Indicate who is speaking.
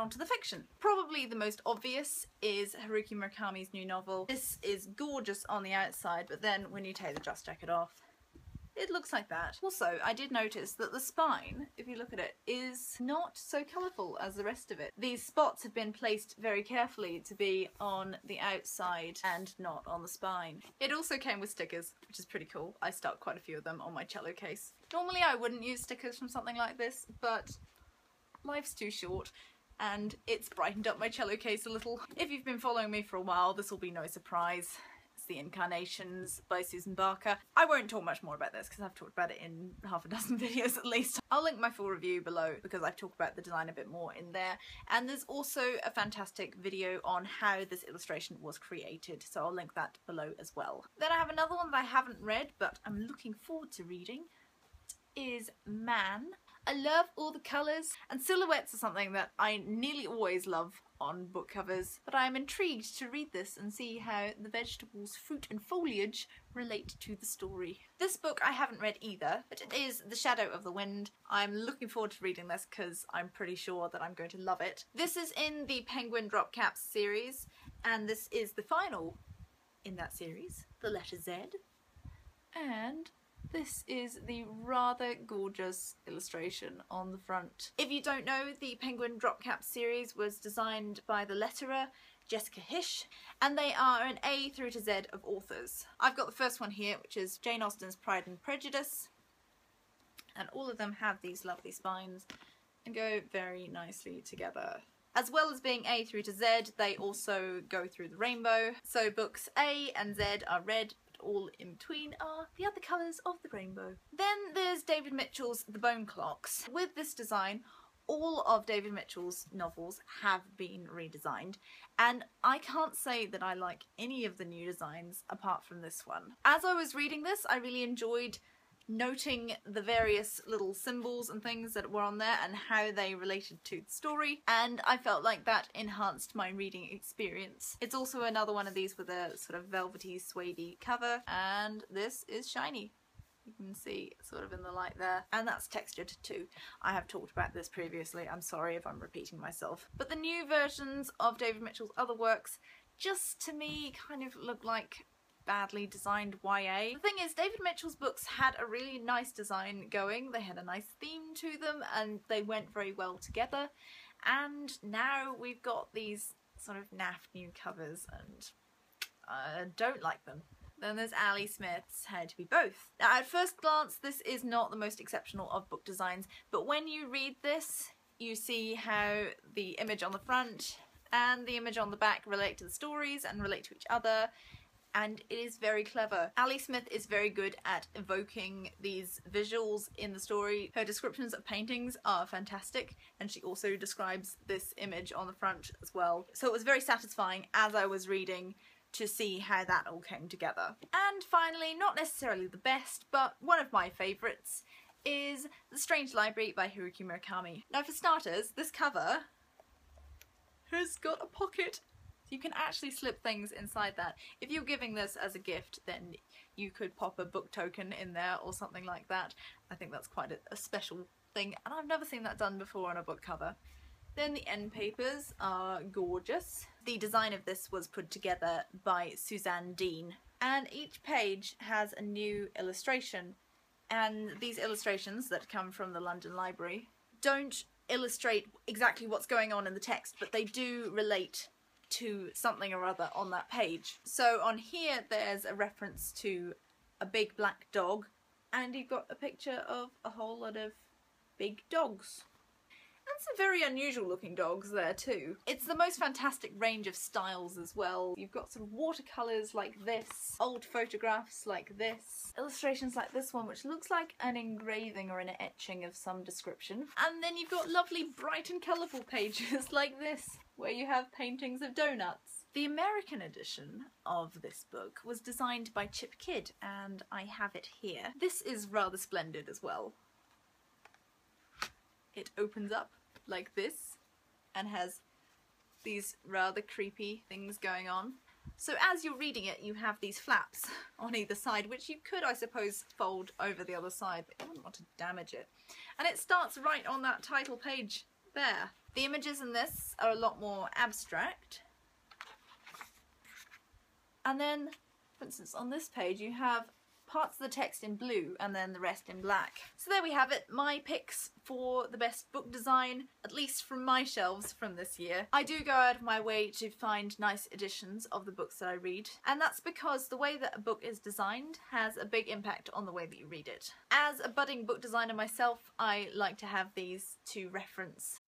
Speaker 1: on to the fiction. Probably the most obvious is Haruki Murakami's new novel. This is gorgeous on the outside, but then when you take the dust jacket off, it looks like that. Also, I did notice that the spine, if you look at it, is not so colourful as the rest of it. These spots have been placed very carefully to be on the outside and not on the spine. It also came with stickers, which is pretty cool. I stuck quite a few of them on my cello case. Normally I wouldn't use stickers from something like this, but life's too short and it's brightened up my cello case a little. If you've been following me for a while, this will be no surprise. The Incarnations by Susan Barker. I won't talk much more about this because I've talked about it in half a dozen videos at least. I'll link my full review below because I've talked about the design a bit more in there, and there's also a fantastic video on how this illustration was created, so I'll link that below as well. Then I have another one that I haven't read but I'm looking forward to reading. It is Man. I love all the colours, and silhouettes are something that I nearly always love on book covers, but I am intrigued to read this and see how the vegetables, fruit and foliage relate to the story. This book I haven't read either, but it is The Shadow of the Wind. I'm looking forward to reading this because I'm pretty sure that I'm going to love it. This is in the Penguin Drop Caps series, and this is the final in that series, the letter Z, and this is the rather gorgeous illustration on the front. If you don't know, the Penguin Drop Cap series was designed by the letterer Jessica Hische, and they are an A through to Z of authors. I've got the first one here, which is Jane Austen's Pride and Prejudice, and all of them have these lovely spines and go very nicely together. As well as being A through to Z, they also go through the rainbow, so books A and Z are red, all in between are the other colours of the rainbow. Then there's David Mitchell's The Bone Clocks. With this design, all of David Mitchell's novels have been redesigned, and I can't say that I like any of the new designs apart from this one. As I was reading this, I really enjoyed noting the various little symbols and things that were on there and how they related to the story, and I felt like that enhanced my reading experience. It's also another one of these with a sort of velvety, suede-y cover, and this is shiny. You can see sort of in the light there, and that's textured too. I have talked about this previously, I'm sorry if I'm repeating myself. But the new versions of David Mitchell's other works just to me kind of look like badly designed YA. The thing is, David Mitchell's books had a really nice design going, they had a nice theme to them and they went very well together, and now we've got these sort of naff new covers and I don't like them. Then there's Ali Smith's How to Be Both. Now at first glance this is not the most exceptional of book designs, but when you read this you see how the image on the front and the image on the back relate to the stories and relate to each other, and it is very clever. Ali Smith is very good at evoking these visuals in the story. Her descriptions of paintings are fantastic, and she also describes this image on the front as well. So it was very satisfying as I was reading to see how that all came together. And finally, not necessarily the best, but one of my favourites is The Strange Library by Haruki Murakami. Now for starters, this cover has got a pocket. You can actually slip things inside that. If you're giving this as a gift, then you could pop a book token in there or something like that. I think that's quite a special thing, and I've never seen that done before on a book cover. Then the end papers are gorgeous. The design of this was put together by Suzanne Dean, and each page has a new illustration, and these illustrations that come from the London Library don't illustrate exactly what's going on in the text, but they do relate to something or other on that page. So on here there's a reference to a big black dog, and you've got a picture of a whole lot of big dogs. And some very unusual looking dogs there too. It's the most fantastic range of styles as well. You've got sort of watercolours like this, old photographs like this, illustrations like this one which looks like an engraving or an etching of some description, and then you've got lovely bright and colourful pages like this where you have paintings of donuts. The American edition of this book was designed by Chip Kidd, and I have it here. This is rather splendid as well. It opens up like this and has these rather creepy things going on. So as you're reading it, you have these flaps on either side, which you could, I suppose, fold over the other side, but you wouldn't want to damage it. And it starts right on that title page There. The images in this are a lot more abstract. And then, for instance, on this page you have parts of the text in blue and then the rest in black. So there we have it, my picks for the best book design, at least from my shelves from this year. I do go out of my way to find nice editions of the books that I read, and that's because the way that a book is designed has a big impact on the way that you read it. As a budding book designer myself, I like to have these to reference.